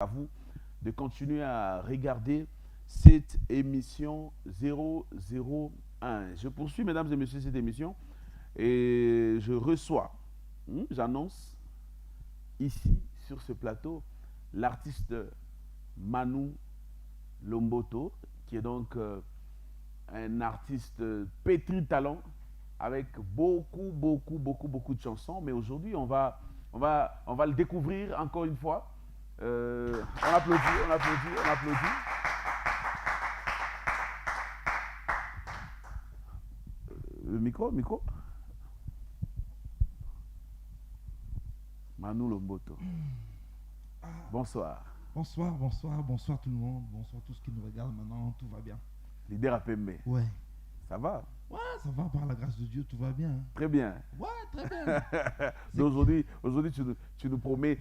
à vous de continuer à regarder cette émission 001. Je poursuis, mesdames et messieurs, cette émission et je reçois, j'annonce ici, sur ce plateau, l'artiste Manu Lomboto, qui est donc un artiste pétri de talent, avec beaucoup de chansons. Mais aujourd'hui, on va le découvrir encore une fois. On applaudit, on applaudit, on applaudit. Le micro, micro. Manu Lomboto. Bonsoir. Bonsoir, bonsoir, bonsoir tout le monde, bonsoir tous qui nous regardent maintenant, tout va bien. Leader à Pembe. Ouais. Ça va? Ouais, ça va par la grâce de Dieu, tout va bien. Très bien. Ouais, très bien. Aujourd'hui, tu nous promets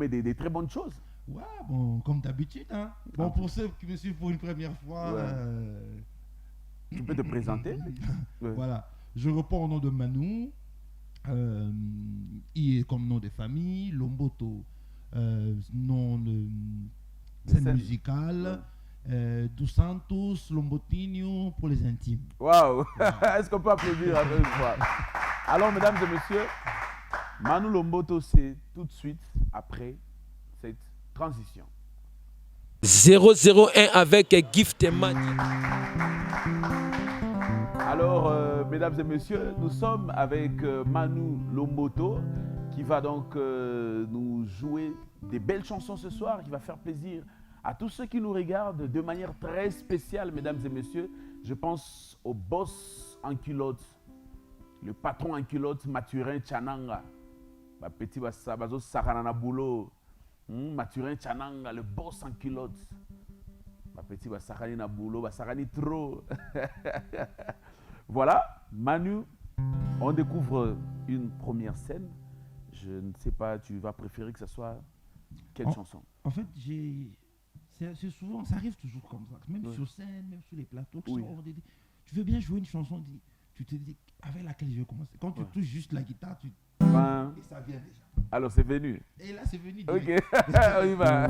des très bonnes choses. Ouais, bon, comme d'habitude, hein. Bon, pour ceux qui me suivent pour une première fois, ouais. Tu peux te présenter? Ouais. Voilà, je réponds au nom de Manu, I est comme nom de famille, Lomboto, nom de scène musicale. Dos Santos, Lombotinho pour les intimes. Waouh! Est-ce qu'on peut applaudir encore une fois? Alors, mesdames et messieurs, Manu Lomboto, c'est tout de suite après cette transition. 001 avec Gift Magic. Alors, mesdames et messieurs, nous sommes avec Manu Lomboto qui va donc nous jouer des belles chansons ce soir, qui va faire plaisir à tous ceux qui nous regardent de manière très spéciale, mesdames et messieurs. Je pense au boss en culotte, le patron en culotte, Mathurin Tchananga. Petit Bazo Saranana Boulot, Mathurin Tchananga, le boss en culotte. Petit Basarani Naboulot, Basarani trop. Voilà, Manu, on découvre une première scène. Je ne sais pas, tu vas préférer que ce soit quelle chanson? En fait, c'est souvent, ça arrive toujours comme ça, même sur scène, même sur les plateaux. On dit, tu veux bien jouer une chanson, tu te dis avec laquelle je vais commencer. Quand tu touches juste la guitare, et ça vient déjà. Alors c'est venu. Et là c'est venu. Ok, on y va.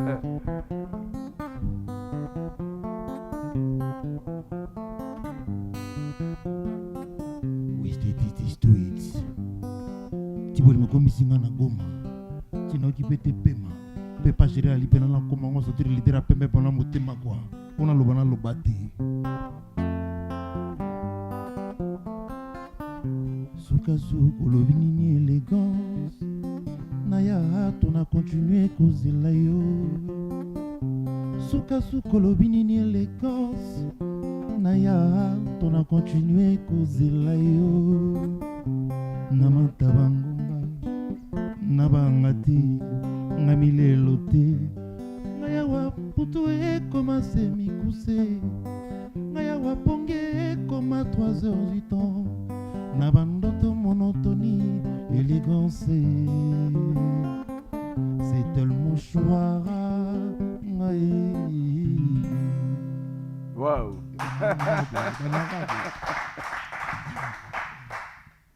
Tiboli mokomisinga na goma tina okipete pema mpe pa gérer alipena na koma ngo sotiri lidera pembe pona motema kwa pona loba na loba te sukazuku olobi nini élégance na ya hato na continue kozela yo sukazuku olobi nini élégance na ya hato na continue kozela yo na matabangomba na banga te nga milelo te nga yawa putu ekoma semikuse nga yawa ponge ekoma 3 heures du temps na bandoto monotonie élégance c'est tellement choix Waouh.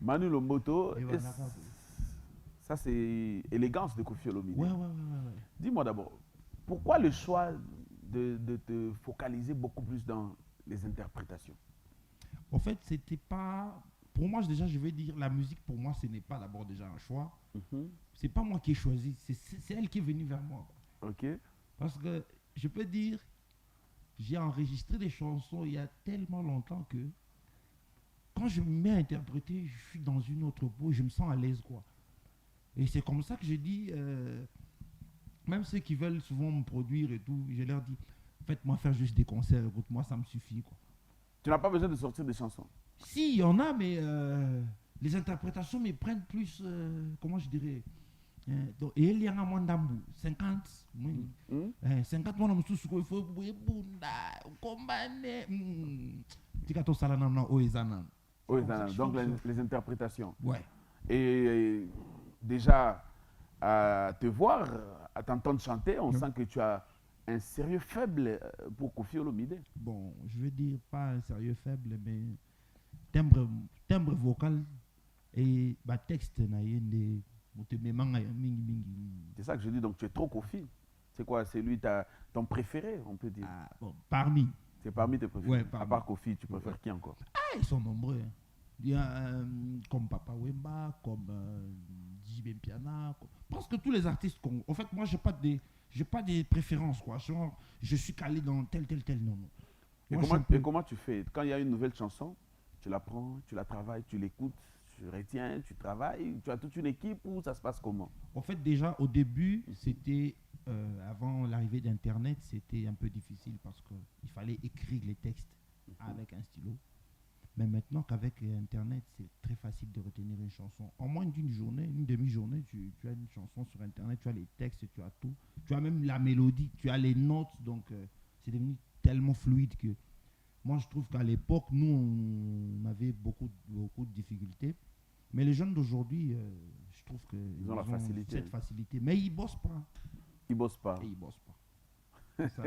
Manu Lomboto, ça c'est élégance de Koffi Olomide. Ouais. Dis-moi d'abord, pourquoi le choix de te focaliser beaucoup plus dans les interprétations? En fait, c'était pas... Pour moi, déjà, je vais dire, la musique, pour moi, ce n'est pas d'abord déjà un choix. C'est pas moi qui ai choisi, c'est elle qui est venue vers moi. Ok. Parce que, je peux dire, j'ai enregistré des chansons il y a tellement longtemps que quand je me mets à interpréter, je suis dans une autre peau, je me sens à l'aise, quoi. Et c'est comme ça que je dis, même ceux qui veulent souvent me produire et tout, je leur dis, faites-moi faire juste des concerts, écoute-moi, ça me suffit, quoi. Tu n'as pas besoin de sortir des chansons? Si, il y en a, mais les interprétations me prennent plus, comment je dirais, et il y en a moins d'ambou, 50, 50 moins d'ambou, il faut donc les interprétations. Ouais. Et déjà, à te voir, à t'entendre chanter, on sent que tu as un sérieux faible pour Koffi Olomide. Bon, je veux dire pas un sérieux faible, mais timbre vocal et texte na yende C'est ça que je dis, donc tu es trop Koffi. C'est quoi? C'est lui ton préféré, on peut dire. Ah, bon, parmi. C'est parmi tes préférés. Ouais, parmi. À part Kofi, tu préfères qui encore? Ah, ils sont nombreux. Hein. Il y a comme Papa Wemba, comme JB Piana, presque tous les artistes. En fait, moi, j'ai pas de préférences, quoi. Genre, je suis calé dans tel, non. Et comment tu fais? Quand il y a une nouvelle chanson, tu la prends, tu la travailles, tu l'écoutes, tu retiens, tu travailles, tu as toute une équipe ou ça se passe comment? En fait, déjà, au début, c'était, avant l'arrivée d'Internet, c'était un peu difficile parce qu'il fallait écrire les textes avec un stylo. Mais maintenant qu'avec Internet, c'est très facile de retenir une chanson. En moins d'une journée, une demi-journée, tu as une chanson sur Internet, tu as les textes, tu as tout. Tu as même la mélodie, tu as les notes. Donc, c'est devenu tellement fluide que moi, je trouve qu'à l'époque, nous, on avait beaucoup de difficultés. Mais les jeunes d'aujourd'hui, je trouve qu'ils ont cette facilité. Mais ils ne bossent pas. Ils ne bossent pas. Et ils ne bossent pas. Ça,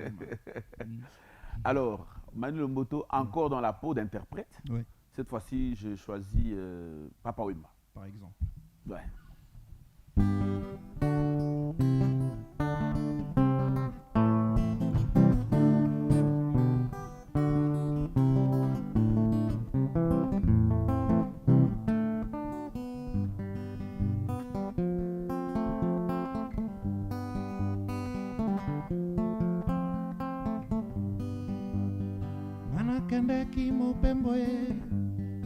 Alors, Manu Lomboto, encore dans la peau d'interprète. ouais. Cette fois-ci, je choisis Papa Wemba. Par exemple. Ouais. Nakendeki mopembo ye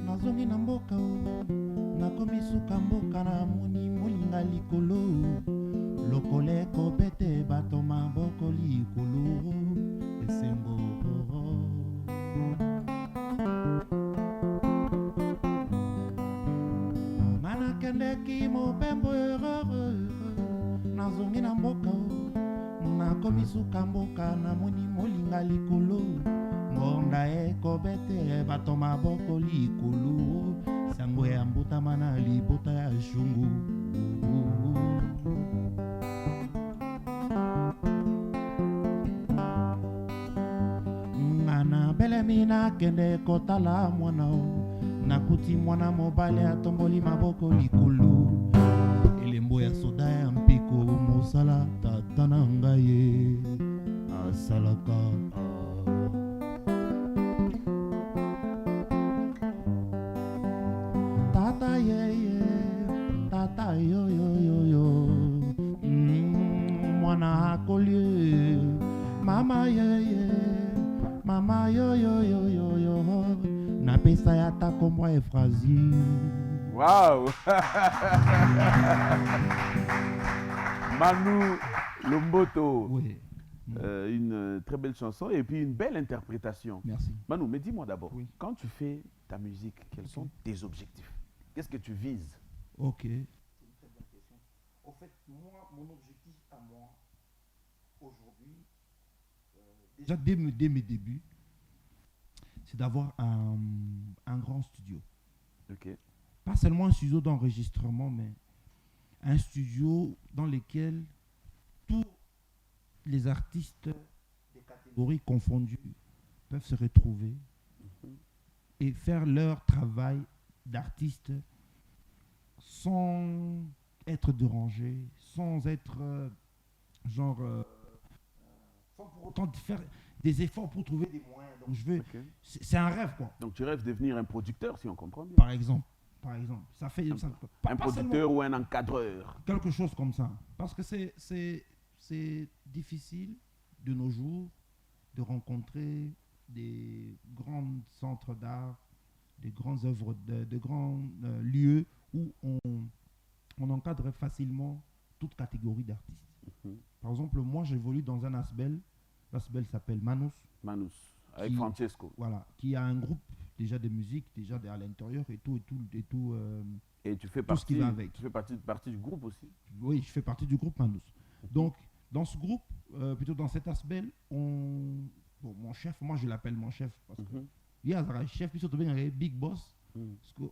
nazongi na mboka o nakomi suka mboka na moni molinga likolo lokolo ekobete bato maboko likolo esengo nga nakendeki mopembo nazongi na mboka o nakomi suka mboka na moni molinga likolo ngonda ekobete bato maboko likolo sango ya mbutama na libota ya shungu ngana belemi nakende kotala mwana o nakuti mwana mobali atomboli maboko likolo elembo ya soda ya mpiko mosala tata na ngai ye asalaka tata yeye tata yo mwana akolie mama yeye mama yo napesa ya takombwa Efrazi. Waouh. Manu Lomboto. Oui. Une très belle chanson et puis une belle interprétation. Merci. Manu, mais dis-moi d'abord, Oui. quand tu fais ta musique, quels sont tes objectifs? Qu'est-ce que tu vises? Ok. C'est une très bonne question. En fait, moi, mon objectif à moi, aujourd'hui, déjà dès mes débuts, c'est d'avoir un grand studio. Ok. Pas seulement un studio d'enregistrement, mais un studio dans lequel tous les artistes des catégories confondues peuvent se retrouver et faire leur travail d'artiste sans être dérangés, sans être sans pour autant faire des efforts pour trouver des moyens. Donc je veux, c'est un rêve quoi. Donc tu rêves de devenir un producteur, si on comprend bien. Par exemple, ça fait un producteur ou un encadreur. Quelque chose comme ça, parce que c'est difficile de nos jours de rencontrer des grands centres d'art, des grandes œuvres, de grands lieux où on encadre facilement toute catégorie d'artistes. Par exemple, moi j'évolue dans un ASBEL. L'ASBEL s'appelle Manus. Manus, avec Francesco. Voilà, qui a un groupe déjà de musique, déjà à l'intérieur et tout. Et tu fais partie du groupe aussi? Oui, je fais partie du groupe Manus. Donc, dans ce groupe, plutôt dans cet ASBEL, mon chef, moi je l'appelle mon chef parce que il y a un chef, puis surtout un big boss, parce que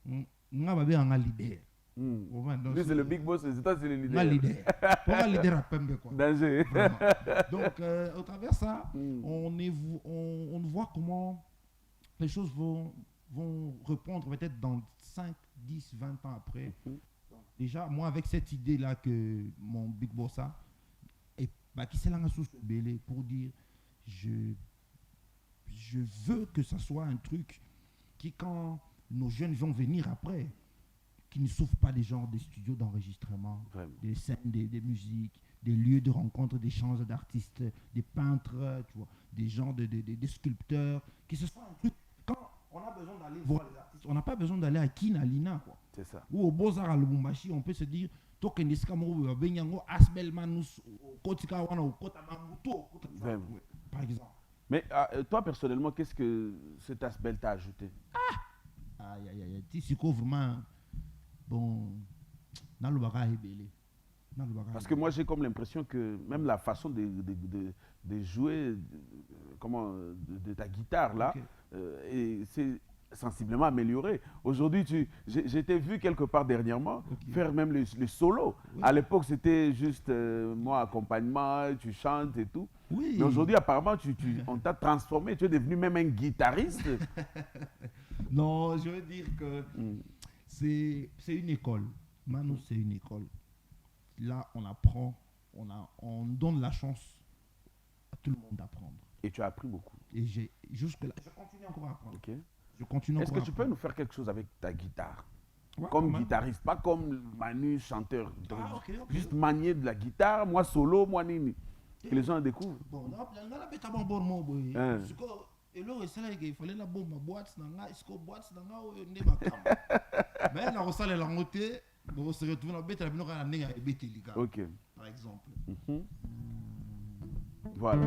on a un leader. Lui, c'est le big boss, c'est toi, c'est le leader. Un leader. Pour un leader à Pembe, quoi. Danger. Donc, au travers de ça, on voit comment les choses vont répondre peut-être dans 5, 10, 20 ans après. Donc, déjà, moi, avec cette idée-là que mon big boss a, et bah, qui s'est là sous belé pour dire je veux que ça soit un truc qui, quand nos jeunes vont venir après, qui ne souffrent pas des genres des studios d'enregistrement, Vraiment. des scènes, des musiques, des lieux de rencontre, d'échanges d'artistes, des peintres, tu vois, des gens, des sculpteurs, qui se soit un truc. Quand on a besoin d'aller voir les artistes, on n'a pas besoin d'aller à Kinalina, quoi. C'est ça. Ou au Beaux-Arts à Lubumbashi, on peut se dire, token iskamo benyango asbelmanus kotika wana ukota mamuto, Vraiment. par exemple. Mais toi, personnellement, qu'est-ce que cet aspect t'a ajouté? Aïe, aïe, aïe. Si c'est vraiment. Bon. Dans le bagage belé. Parce que moi, j'ai comme l'impression que même la façon de jouer de ta guitare, là, Ok. et c'est sensiblement amélioré. Aujourd'hui, j'ai été vu quelque part dernièrement Ok. faire même les solos. Oui. À l'époque, c'était juste moi, accompagnement, tu chantes et tout. Oui. Mais aujourd'hui, apparemment, on t'a transformé. Tu es devenu même un guitariste. Non, je veux dire que Mm. c'est une école. Manu, c'est une école. Là, on apprend, on donne la chance à tout le monde d'apprendre. Et tu as appris beaucoup. Et jusque-là, je continue encore à apprendre. Ok. Je continue Est-ce encore que tu peux nous faire quelque chose avec ta guitare? Ouais, Comme quand même. guitariste, pas comme Manu, chanteur. Donc, Ah, ok, ok. juste manier de la guitare, moi solo, moi nini. Que les gens découvrent. Bon, là, la bête a bon bon mot, boy. Hein. Parce que, et là, c'est là qu'il fallait la bombe, ma boîte, est-ce que boîte, n'est pas comme. Mais là, on s'allait la monter, on se retrouve dans la bête, on a une bête, les gars. Ok. Par exemple. Mhm. Voilà.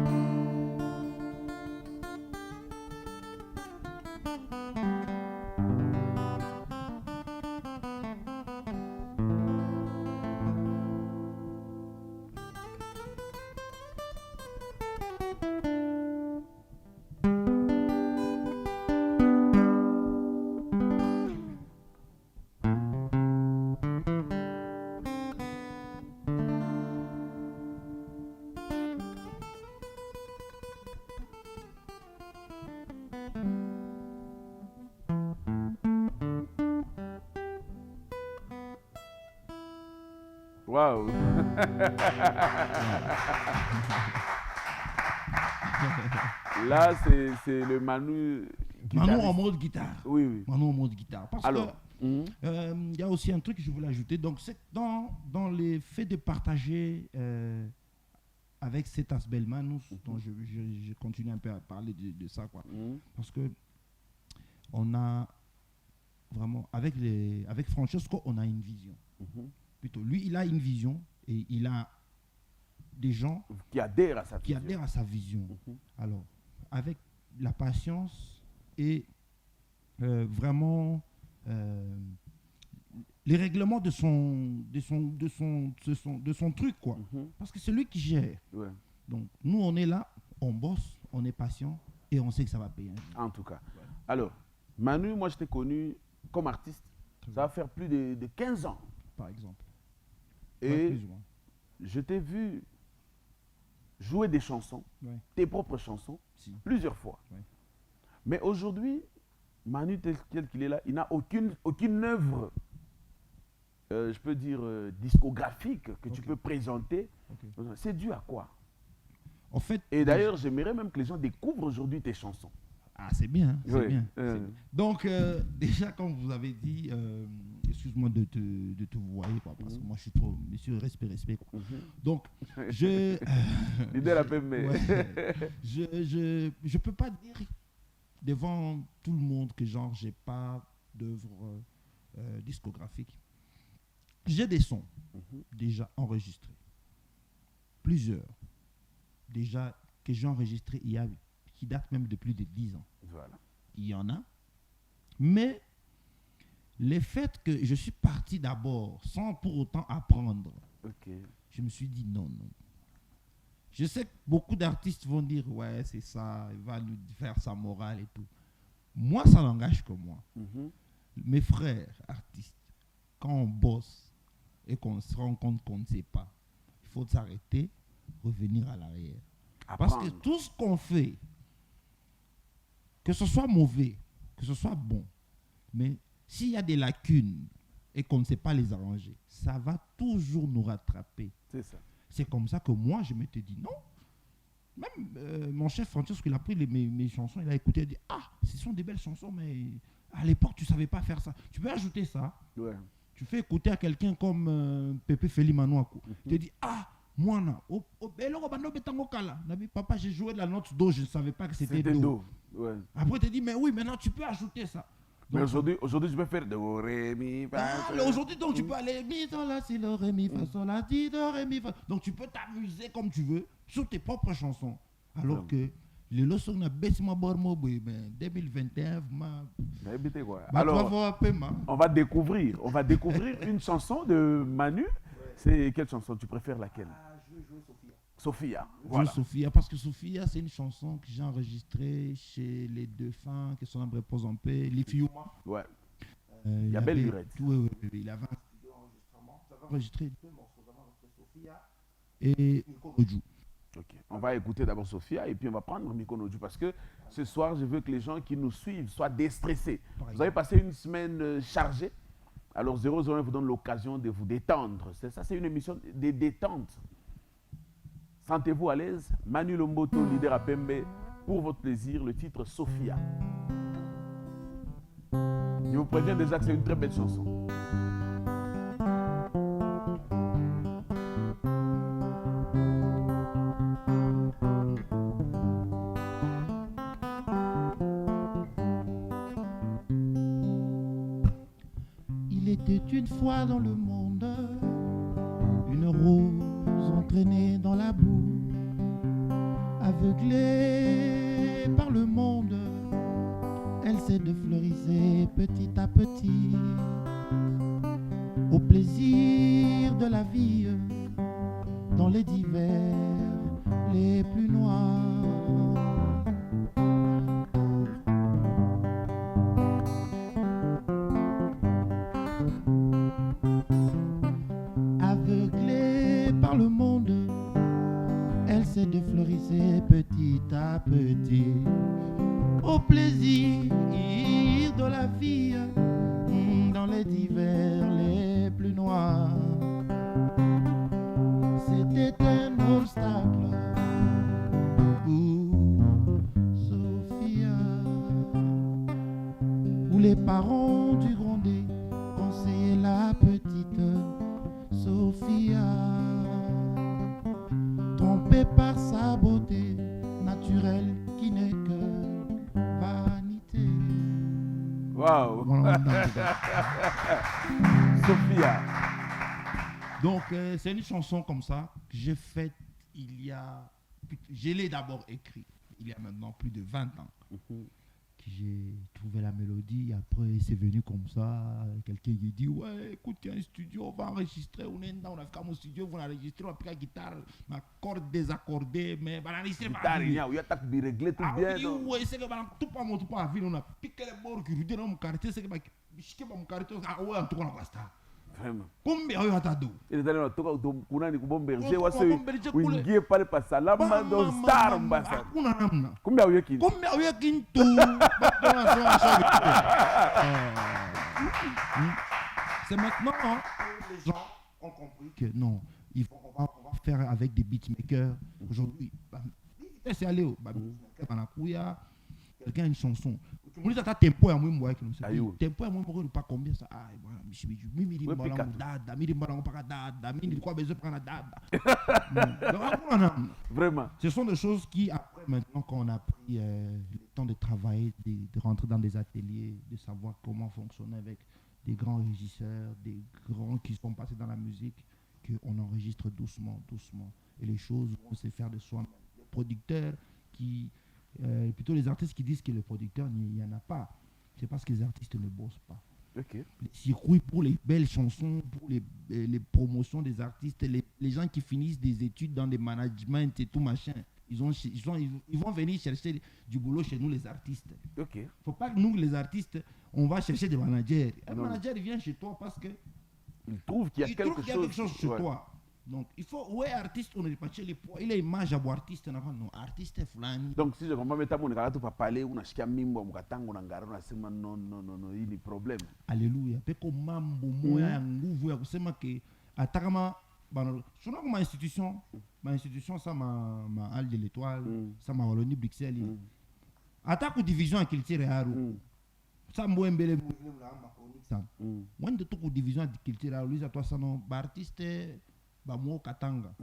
Waouh. Là, c'est le Manu Manu guitariste. en mode guitare. Oui, oui. Manu en mode guitare. Parce Alors, que il y a aussi un truc que je voulais ajouter. Donc, c'est dans les faits de partager avec cet aspect Manu, dont je continue un peu à parler de ça, quoi. Parce que on a vraiment, avec Francesco, on a une vision. Plutôt, lui, il a une vision et il a des gens qui adhèrent à sa qui vision. adhèrent à sa vision. Alors, avec la patience et vraiment les règlements de son truc, quoi. Parce que c'est lui qui gère. Ouais. Donc, nous, on est là, on bosse, on est patient et on sait que ça va payer un jour. En tout cas. Alors, Manu, moi, je t'ai connu comme artiste. Ça va faire plus de 15 ans. Par exemple. Et Ouais, plus ou moins. je t'ai vu jouer des chansons, Ouais. tes propres chansons, Si. plusieurs fois. Ouais. Mais aujourd'hui, Manu, tel qu'il est là, il n'a aucune œuvre, je peux dire, discographique que tu Ok. peux présenter. Ok. C'est dû à quoi? En fait, Et d'ailleurs, j'aimerais même que les gens découvrent aujourd'hui tes chansons. ah, c'est bien, c'est Oui, bien. C'est bien. Donc, déjà, comme vous avez dit, excuse-moi de te voyer, quoi, parce que moi, je suis trop, monsieur, respect, quoi. Donc, L'idée la paix, mais. ouais, je peux pas dire devant tout le monde que, genre, j'ai pas d'œuvre discographique. J'ai des sons déjà enregistrés. Plusieurs. Déjà, que j'ai enregistrés qui datent même de plus de 10 ans. Voilà. Il y en a. Mais le fait que je suis parti d'abord sans pour autant apprendre, Ok. je me suis dit non. Je sais que beaucoup d'artistes vont dire ouais, c'est ça, il va nous faire sa morale et tout. Moi, ça n'engage que moi. Mes frères artistes, quand on bosse et qu'on se rend compte qu'on ne sait pas, il faut s'arrêter, revenir à l'arrière. Parce que tout ce qu'on fait, que ce soit mauvais, que ce soit bon, mais s'il y a des lacunes et qu'on ne sait pas les arranger, ça va toujours nous rattraper. C'est ça. C'est comme ça que moi, je m'étais dit non. Même mon chef Francesco, il a pris mes chansons, il a écouté, il a dit « Ah, ce sont des belles chansons, mais à l'époque, tu ne savais pas faire ça. Tu peux ajouter ça. Ouais. Tu fais écouter à quelqu'un comme Pepe Feli Manouakou. Tu te dis « Ah, moi, papa, j'ai joué de la note Do, je ne savais pas que c'était Do. » Ouais. Après, tu te dis « Mais oui, maintenant, tu peux ajouter ça. » Mais aujourd'hui, je peux faire Do, Ré, Mi, Fa. Aujourd'hui, donc, tu peux aller Mi, Do, La, Si, Do, Ré, Mi, Fa, Sol, La, Si, Do, Ré, Mi, Fa. Donc, tu peux t'amuser comme tu veux sur tes propres chansons. Alors que les leçons na Bessima Bormo, 2021, alors, on va découvrir une chanson de Manu. C'est quelle chanson? Tu préfères laquelle? Je vais jouer Sophia. Sophia. Voilà. Sophia, parce que Sophia, c'est une chanson que j'ai enregistrée chez les défunts, qui sont repose en paix, Lifiuma. Ouais. Il y a belle lurette. Oui, il avait un studio d'enregistrement. Ça va enregistrer 2 morceaux. Ça va enregistrer Sophia et Mikonoju. Ok. On va écouter d'abord Sophia et puis on va prendre Mikonoju parce que ce soir, je veux que les gens qui nous suivent soient déstressés. Vous avez passé une semaine chargée. Alors 001 vous donne l'occasion de vous détendre. Ça, c'est une émission de détente. Sentez-vous à l'aise. Manu Lomboto, leader à Pembe, pour votre plaisir, le titre Sophia. Je vous préviens déjà que c'est une très belle chanson. Il était une fois dans le monde une rose entraînée dans la boue, aveuglée par le monde, elle s'est défleurisée petit à petit, au plaisir de la vie, dans les divers les plus noirs. Aveuglée par le monde, elle s'est défleurisée petit à petit, au plaisir de la vie, dans les divers les plus noirs. C'était un obstacle pour Sophia, où les parents du grondé conseillaient la petite Sophia, trompée par sa beauté naturelle qui n'est que vanité. Waouh! Sophia. Donc, c'est une chanson comme ça que j'ai faite je l'ai d'abord écrite il y a maintenant plus de 20 ans. Que j'ai trouvé la mélodie, après c'est venu comme ça. Quelqu'un qui dit ouais, écoute, il y a un studio, on va enregistrer. On est dans mon studio, on va enregistrer, on va la guitare, ma corde désaccordée, mais on va enregistrer. Il y a réglé tout bien. Oui, c'est que tout pas mon tout pas ville, on a piqué les bords qui rudaient dans mon quartier, c'est que mon quartier, ah ouais, en tout cas, on va ça. Vraiment. Combien il y a tado? Il est allé dans tout kuna ni kubomberger wase wingie pale pa salama do star mbasa. Combien il y a qui? Combien il y a qui tout? C'est maintenant que les gens ont compris que non, on va faire avec des beatmakers. Aujourd'hui, c'est aller au quelqu'un a une chanson. On dit à tempo à moi qui nous sait. Tempo à moi pour pas combien ça. Ah voilà, mimi dit voilà dada, mimi voilà pas dada, mimi quoi besoin prendre dada. Vraiment. Ce sont des choses qui après maintenant qu'on a pris le temps de travailler, de rentrer dans des ateliers, de savoir comment fonctionner avec des grands régisseurs, des grands qui sont passés dans la musique, qu'on enregistre doucement et les choses vont se faire de soi-même. Les producteurs qui plutôt les artistes qui disent que le producteur, il n'y en a pas. C'est parce que les artistes ne bossent pas. Okay. Les circuits pour les belles chansons, pour les promotions des artistes, les gens qui finissent des études dans des managements et tout machin, ils vont venir chercher du boulot chez nous les artistes. Okay. Faut pas que nous les artistes, on va chercher des managers. Un manager il vient chez toi parce que il trouve qu'il y a quelque chose chez toi. Donc, il faut, ouais, artiste, on n'est pas chez les poids. Il est image à boire artiste, non, artiste est flani. Donc, si je comprends bien, tu vas parler, on a chié mimbo, on a tango, on a garé, on a sema, non, il y a problème. Alléluia. Pe ko mambo moya nguvu ya kusema ke atakama Selon ma institution, ça ma Halle de l'Étoile, ça ma Wallonie Bruxelles. Attaque ou division en culture et art. Ça m'a embellé ça. Moi de tout division de culture art, lui à toi ça non, artiste ba mo katanga.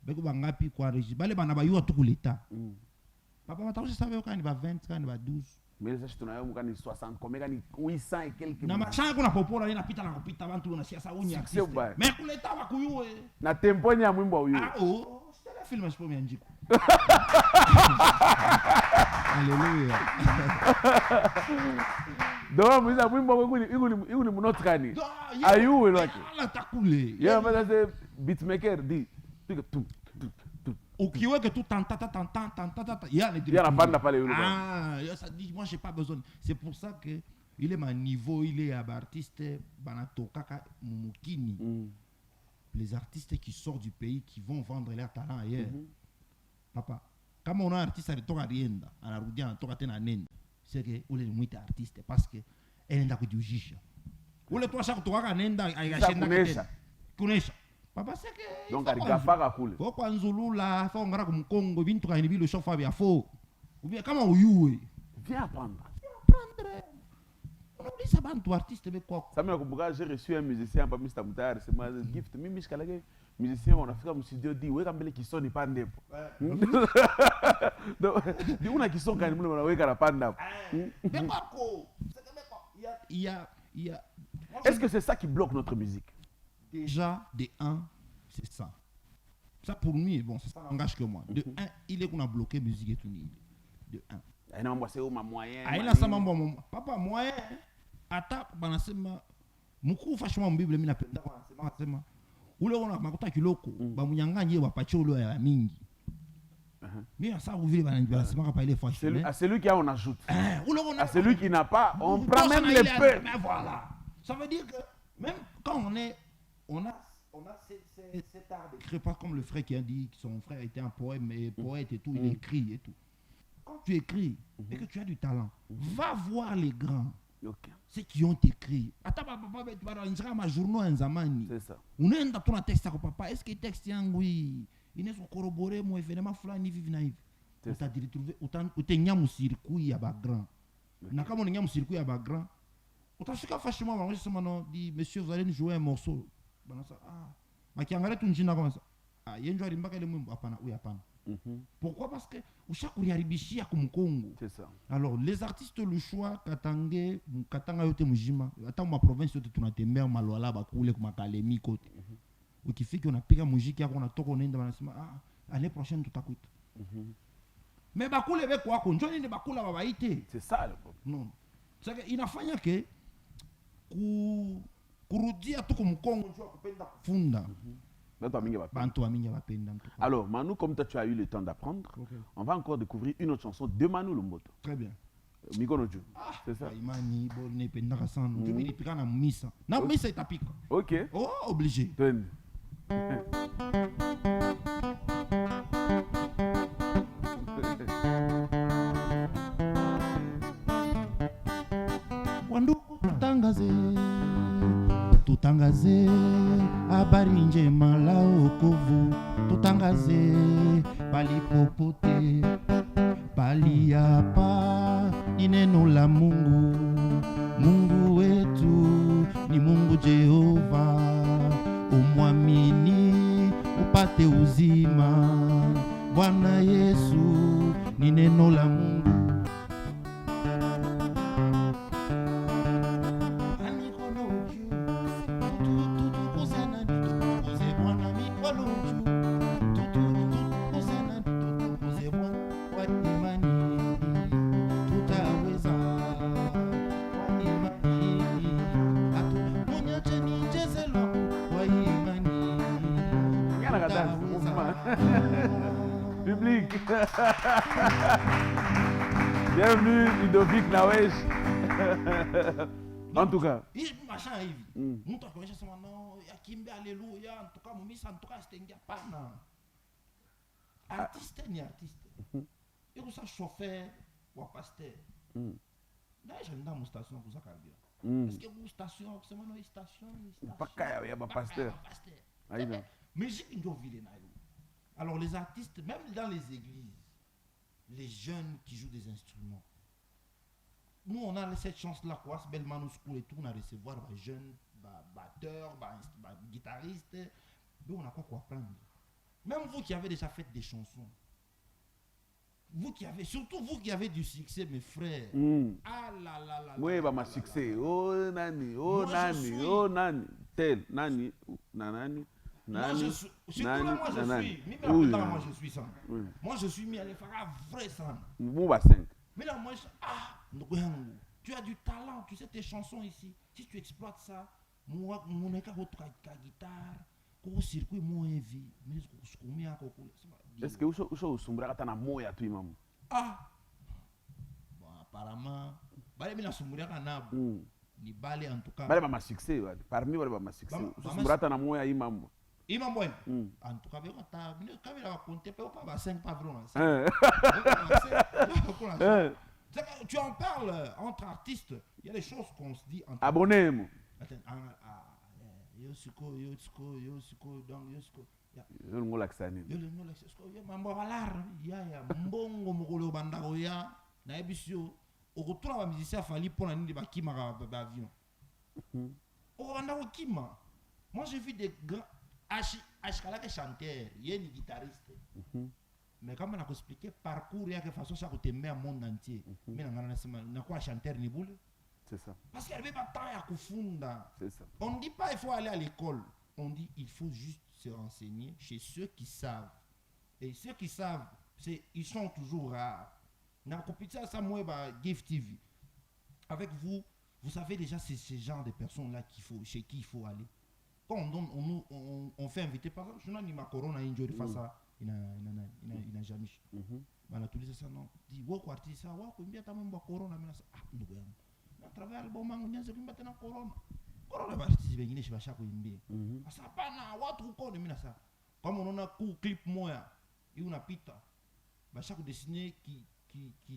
Beko bangapi kwa régie. Bale bana ba yo tout l'état. Papa mata je savais quand il va 20, quand il va 12. Mais les achètes na yo mukani 60, combien kani 800 et quelques. Na machanga kuna popora ina pita na kupita bantu na siasa unya artiste. Mais kuleta ba kuyuwe. Na tempo nya mwimbo uyo. Ah oh, c'était le film je peux bien dire. Alléluia. Donc mwiza mwimbo ikuni munotkani. Ayuwe lwaki. Ala takule. Yeah, mais c'est beatmaker dit tout. Ukiwe que tout tanta il y a les la bande pas les ça dit moi j'ai pas besoin. C'est pour ça que il est ma niveau, il est artiste banatoka mukini. Les artistes qui sortent du pays qui vont vendre leur talent ailleurs. Papa, comme on a un artiste à toka rienda, à la roudia toka tena nenda. C'est que ou les muita artiste parce que elle nda kujijisha. Ou le toi chaque toka nenda ayashenda kunesha. Papa c'est que donc alikafa kule. Faut kwa nzulula, faut ngara kumkongo bintu ka inibilo shofa bia fo. Ou bien kama uyuwe. Viens apprendre. On dit ça bantu artiste be quoi. Ça me kumbuka j'ai reçu un musicien pas Mr Mutayar, c'est ma gift mimi shikalage musicien on Afrika mu studio dit weka mbele kisoni pande po. Donc di una kison kani mule na weka na panda. Mais quoi il y a Est-ce que c'est ça qui bloque notre musique? Déjà, de 1, c'est ça. Ça pour lui, bon, ça n'engage que moi. De 1, il est qu'on a bloqué musique et tout. De 1. Il y a un moyen. Il y a un papa, moyen. Attends, banasema. Moukou franchement, Bible, mina penda. Banasema. Oule on a makuta kiloko. Bamunyanga nye wapacholo ya mingi. Mais ça, vous voulez, banasema pas il est fâché. À celui qui a, on ajoute. À celui qui n'a pas, on prend même les peu. Mais voilà. Ça veut dire que même quand on a cet art d'écrire, pas comme le frère qui a dit que son frère était un poème et poète et tout, il écrit et tout. Quand tu écris et que tu as du talent, va voir les grands, ceux qui ont écrit. Attends, papa, tu vas dans ma journaux en zamani. C'est ça. On est dans ton texte à papa. Est-ce que le texte est oui? Il est corroboré, moi, événement flani vive naïve. On t'a dit trouver autant au circuit à bas grand. Na comme on est au circuit à bas grand. Autant ce qu'a fâchement, on dit monsieur, vous allez nous jouer un morceau. Pourquoi? Parce que c'est ça. Alors les artistes le choix katanga yote mujima ata ma province yote tunatembea malwala bakule kuma kalemi kote ukifika unapiga muziki yako unatoka unaenda wanasema année prochaine tutakuita mais bakule beko wako njoo nini bakula babaite. C'est ça le problème. Non, c'est que inafanya ke kurudia tu kumkongo njoo kupenda kufunda. Alors, Manu, comme toi tu as eu le temps d'apprendre, on va encore découvrir une autre chanson de Manu Lomboto. Très bien. Mikonoju. C'est ça. Ok. Oh, obligé. Tutangaze habari njema la wokovu, tutangaze palipopote paliapa ni neno la Mungu. Mungu wetu ni Mungu Jehova, umwamini upate uzima. Bwana Yesu ni neno la Mungu. Public. Bienvenue Ludovic Nawesh. En tout cas. Artiste ni artiste. Et vous ça chauffeur ou pasteur. D'ailleurs j'aime dans mon station pour ça carburant. Parce que vous station c'est mon station. Pas kaya ya pasteur. Musique, ils doivent vivre. Alors, les artistes, même dans les églises, les jeunes qui jouent des instruments, nous, on a cette chance-là, quoi, c'est bellement nous school et tout, on a recevoir des jeunes batteurs, guitaristes, mais on a quoi apprendre. Même vous qui avez déjà fait des chansons, vous qui avez, surtout vous qui avez du succès, mes frères. Ah là là là. Oui, bah ma succès. Oh nani, oh nani, oh nani, tel nani, nanani. Moi je suis, surtout là moi je suis, moi je suis ça. Moi je suis mis à faire un vrai ça. Bon bah 5. Mais là moi tu as du talent, tu sais tes chansons ici. Si tu exploites ça, moi mon écart votre guitare, au circuit moi vie, mais ce qu'on met à coco. Est-ce que vous sombra ta na moya tu imam? Ah. Bon apparemment, bah les sombra kana ni balé en tout cas. Bah ma succès, parmi les ma succès. Sombra ta na moya imam. Imam boy. En tout cas, quand il a compté pas 5 pavrons. Tu en parles entre artistes, il y a des choses qu'on se dit entre abonnez-moi. Yosuko, donc Yosuko. Je ne l'accène. Je ne l'accène. Mambo balar, ya mbongo mokolo bandako ya na ebisio. Au retour à la musicien fali pour la nuit de bakima avion. Au bandako kima. Moi j'ai vu des grands Ashkala est chanteur, il y a une guitariste. Mais comme on a expliqué, parcours, il y a quelque façon ça que tu mets au monde entier. Mais on a quoi chanteur ni boule? C'est ça. Parce qu'il n'y avait pas de temps à Kufunda. C'est ça. On ne dit pas il faut aller à l'école. On dit il faut juste se renseigner chez ceux qui savent. Et ceux qui savent, ils sont toujours rares. Dans la compétition, ça, moi, Gift TV. Avec vous, vous savez déjà c'est ce genre de personnes-là chez qui il faut aller. Quand on fait inviter, par exemple, je n'ai pas corona injury face à il n'a jamais. Voilà, tous les ça non. Dit, ouais, quoi, ça, ouais, combien t'as même corona, mais ça, ah, nous voyons. On travaille le bon mangue, on sait combien t'as corona. Corona, bah, si je vais chez Bacha, quoi, il me ça pas na, ouais, tout quoi, mais ça. Comme on a un clip moi, il y a une pita. Bacha, quoi, dessiné qui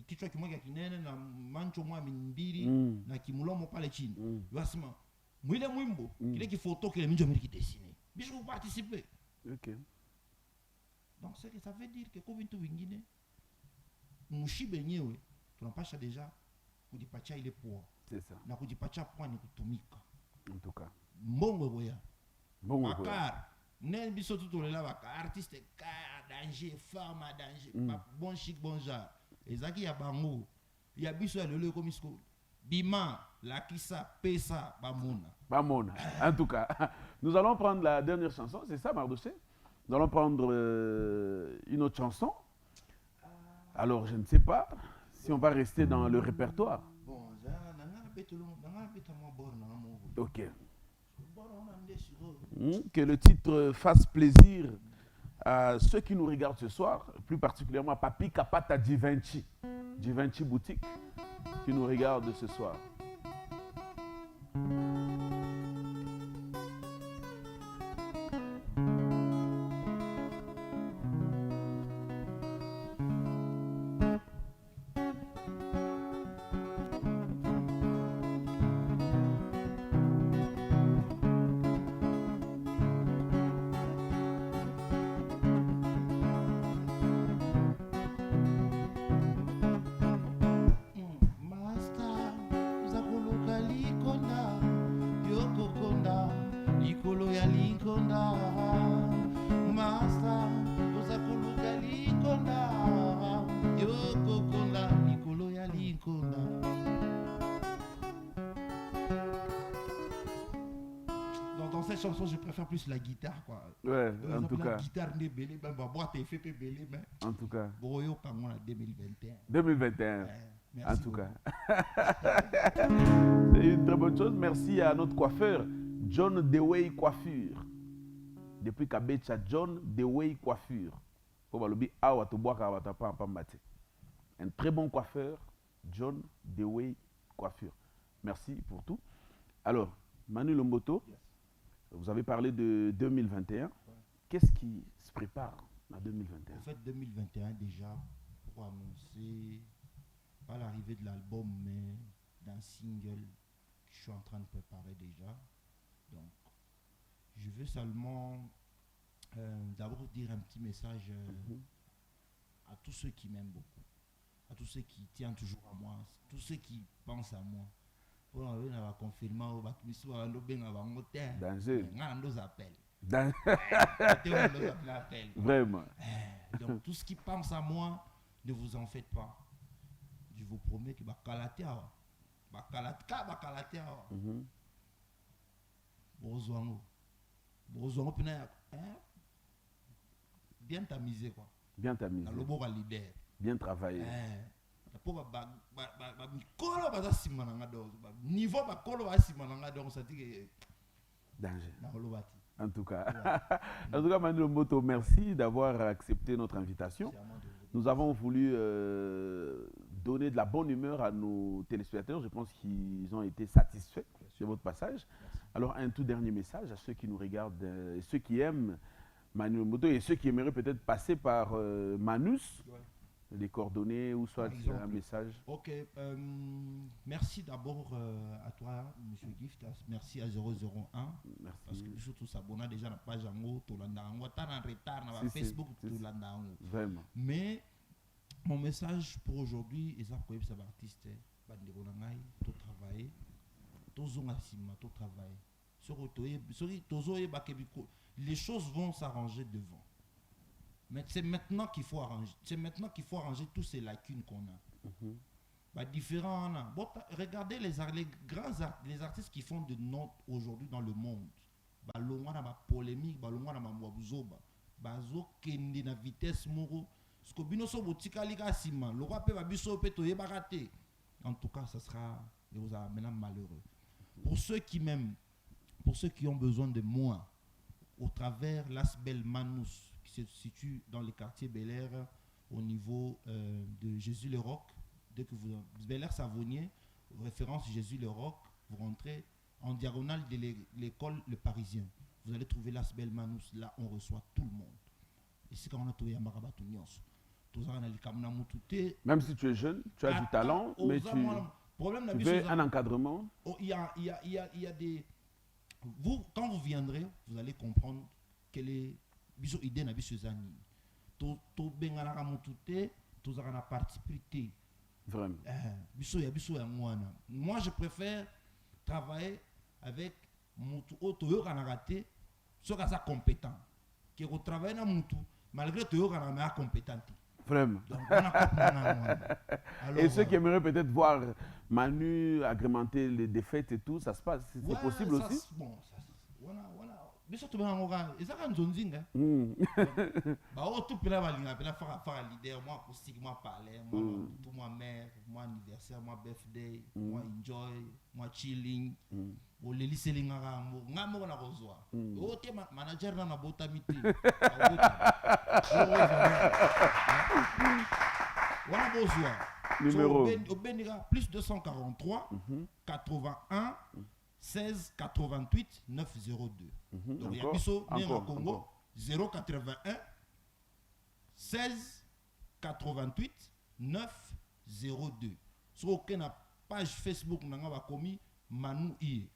kichwa kimoja kinene na mancho mwa mimbiri na kimulo mo pale chini. Yasema mwile mwimbo kile kifoto kile minjo mili kidessiner. Bicho vous participer. OK. Donc c'est que ça veut dire que kwa bintu vingine mushibe nyewe tunapasha deja kujipacha ile poa. C'est ça. Na kujipacha poa ni kutumika. En tout cas. Mbongo boya. Mbongo boya. Bakar. Nen biso tutolela baka artiste ka danger, femme danger, bon chic bon genre. Ezaki ya bango. Ya biso ya lelo comme isko. Bima, Lakissa, Pesa, Bamona. Bamona. En tout cas, nous allons prendre la dernière chanson, c'est ça, Mardoché? Nous allons prendre une autre chanson. Alors, je ne sais pas si on va rester dans le répertoire. Bon, OK. Que le titre fasse plaisir à ceux qui nous regardent ce soir, plus particulièrement à Papi Kapata Givenchy Boutique, qui nous regarde ce soir. Chanson, je préfère plus la guitare quoi. Ouais, en tout cas. La guitare n'est belé, ben boîte effet belé, mais. En tout cas. Boyo quand on a 2021. 2021. Merci en tout beaucoup. Cas. C'est une très bonne chose. Merci à notre coiffeur, John Dewey Coiffure. Depuis Kabecha, John Dewey Coiffure. Un très bon coiffeur, John Dewey Coiffure. Merci pour tout. Alors, Manu Lomboto. Yes. Vous avez parlé de 2021. Ouais. Qu'est-ce qui se prépare en 2021? En fait, 2021 déjà, pour annoncer, pas l'arrivée de l'album, mais d'un single que je suis en train de préparer déjà. Donc, je veux seulement D'abord dire un petit message à tous ceux qui m'aiment beaucoup, à tous ceux qui tiennent toujours à moi, tous ceux qui pensent à moi. On va confirmer, on va Danger. Dan- Vraiment. Donc tout ce qui pense à moi, ne vous en faites pas. Je vous promets que bakalatea, bakalatea, brozwango, pena, bien tamisé quoi. Bien tamisé. Na lobo ba leader. Bien travaillé. Po ba mikolo ba sima nanga do, niveau ba kolo ba sima nanga do, ça dit que Danger. na lobati. En tout cas, Manu Lomboto, merci d'avoir accepté notre invitation. Nous avons voulu donner de la bonne humeur à nos téléspectateurs. Je pense qu'ils ont été satisfaits de votre passage. Alors, un tout dernier message à ceux qui nous regardent, ceux qui aiment Manu Lomboto et ceux qui aimeraient peut-être passer par Manus, les coordonnées ou soit un message. Ok, merci d'abord à toi, Monsieur Gift. Merci à 001. Merci. Parce que surtout s'abonner déjà à la page en tu l'as en retard dans Facebook, tu l'as Vraiment. Mais mon message pour aujourd'hui, et ça pour les artistes, tout travailler, tout travailler. Les choses vont s'arranger devant. Mais c'est maintenant qu'il faut arranger. C'est maintenant qu'il faut arranger toutes ces lacunes qu'on a. Différents. Bon, regardez les artistes qui font de notes aujourd'hui dans le monde. L'on a polémique, l'on a mwabuzoba, bazo kende na vitesse moro. Ce que binoso botika liga sima, le roi peut babiso peut toye baraté. En tout cas, ça sera vous a maintenant malheureux. Pour ceux qui m'aiment, pour ceux qui ont besoin de moi, au travers l'Asbel Manus, qui se situe dans le quartier Bel Air, au niveau de Jésus-le-Roc. Dès que vous Bel Air Savonnier, référence Jésus-le-Roc, vous rentrez en diagonale de l'école Le Parisien. Vous allez trouver l'Asbel Manus. Là, on reçoit tout le monde. Et c'est quand on a trouvé Yamaraba Tounios. Même si tu es jeune, tu as du talent, mais tu veux un encadrement. Il y a des... Vous, quand vous viendrez, vous allez comprendre quelle est biso idée na biso zani. To bengana ramutute, to zana participer. Vraiment. Biso ya mwana. Moi je préfère travailler avec mutu auto yo kana raté, so ka sa compétent. Qui retravaille na mutu malgré to yo kana ma compétent. Vraiment. Donc, et ceux qui aimeraient peut-être voir Manu agrémenter les défaites et tout, ça se passe, c'est possible ça, aussi. Bon, ça, voilà. Mais surtout, ils ont un zonzinga. Tout le monde faire leader, moi acoustique, moi parler, moi mère, moi anniversaire, moi birthday, moi enjoy, moi chilling. Le lycée lingara, moi na rozwa. Te manager na botamité. Voilà bonsoir. Numéro. Au Benira, plus 243 81 16 88 902. Donc il y a Bisso Congo 081 16 88 902. So ok na page Facebook nanga ba komi Manu Iye.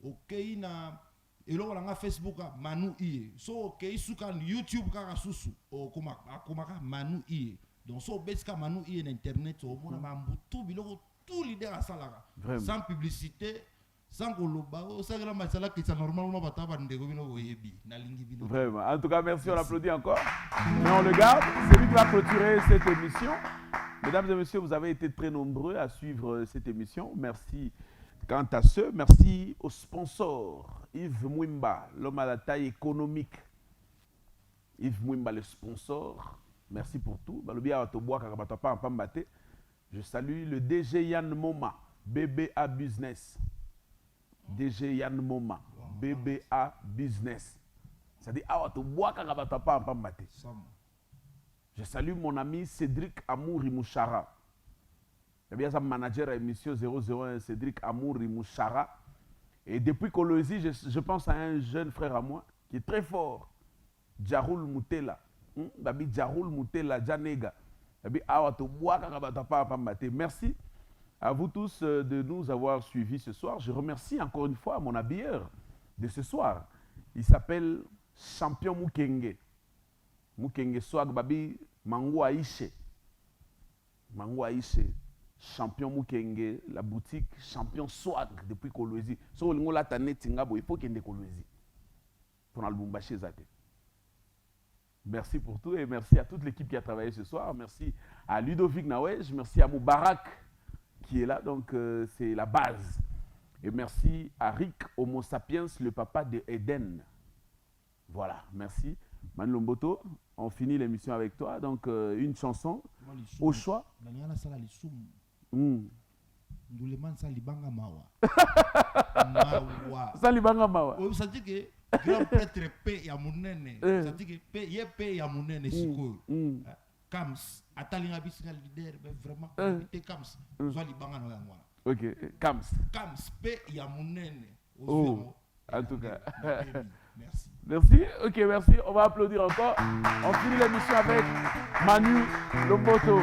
Ok na elo nanga Facebook Manu Iye. So ok suka YouTube kaka susu o komaka Manu Iye. Donc so beska Manu Iye na internet o mona mambutu biloko tout leader à salara. Sans publicité. Vraiment. En tout cas, merci, on applaudit encore. Mais on le garde. C'est lui qui va clôturer cette émission. Mesdames et messieurs, vous avez été très nombreux à suivre cette émission. Merci. Quant à ceux, merci aux sponsors. Yves Mwimba, l'homme à la taille économique. Yves Mwimba, le sponsor. Merci pour tout. Je salue le DG Yann Moma, BBA Business. DG Yann Moma, BBA Business. C'est-à-dire, je salue mon ami Cédric Amour Rimouchara. Il y a un manager à l'émission 001, Cédric Amour Rimouchara. Et depuis Colosie, je pense à un jeune frère à moi qui est très fort, Djaroul Moutela. Djaroul Moutela, Djanega. Merci à vous tous de nous avoir suivis ce soir. Je remercie encore une fois mon habilleur de ce soir. Il s'appelle Champion Mukenge. Mukenge Swag Babi Mango Aïche. Mango Aïche. Champion Mukenge, la boutique Champion Swag depuis Kolwezi. So lingo la tane tingabo, il faut qu'il y ait Kolwezi. Pour l'album Baché Zate. Merci pour tout et merci à toute l'équipe qui a travaillé ce soir. Merci à Ludovic Nawej, merci à Moubarak qui est là, donc c'est la base. Et merci à Rick Homo Sapiens, le papa de Eden. Voilà, merci. Manu Lomboto, on finit l'émission avec toi. Donc une chanson au choix. Salibanga Mawa. Salibanga Mawa. Ça dit que grand prêtre paix ya munene. Ça dit que paix ya munene siko. Kams atalinga bisinga leader vraimentité Kams. Salibanga na ngwana. OK, Kams. Kams paix ya munene. Oh. En tout cas. Merci. Merci. OK, merci. On va applaudir encore. On finit l'émission avec Manu Lomboto.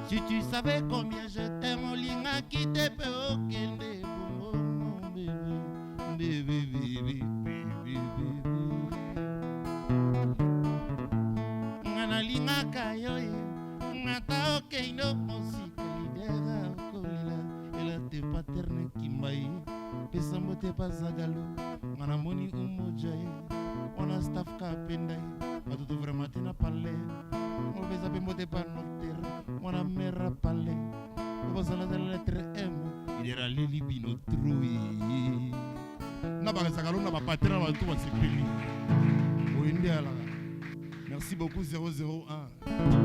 Si tu savais combien je t'aime, Olinga qui te peut okende bongo mon bébé, bébé, bébé. Ngana linga kayo, ngata okendo musika lidera kolela, ela te paterne kimbai, pesa mbote pasagalo, ngana moni umojaye, ona staff ka pendai, matuto vraiment tina parler. On va zapper mbote pa noter, ona mera parler. On va la lettre M, il era leli bino trui. Na ba sagalo na ba patera ba tout va se pili. Merci beaucoup 001.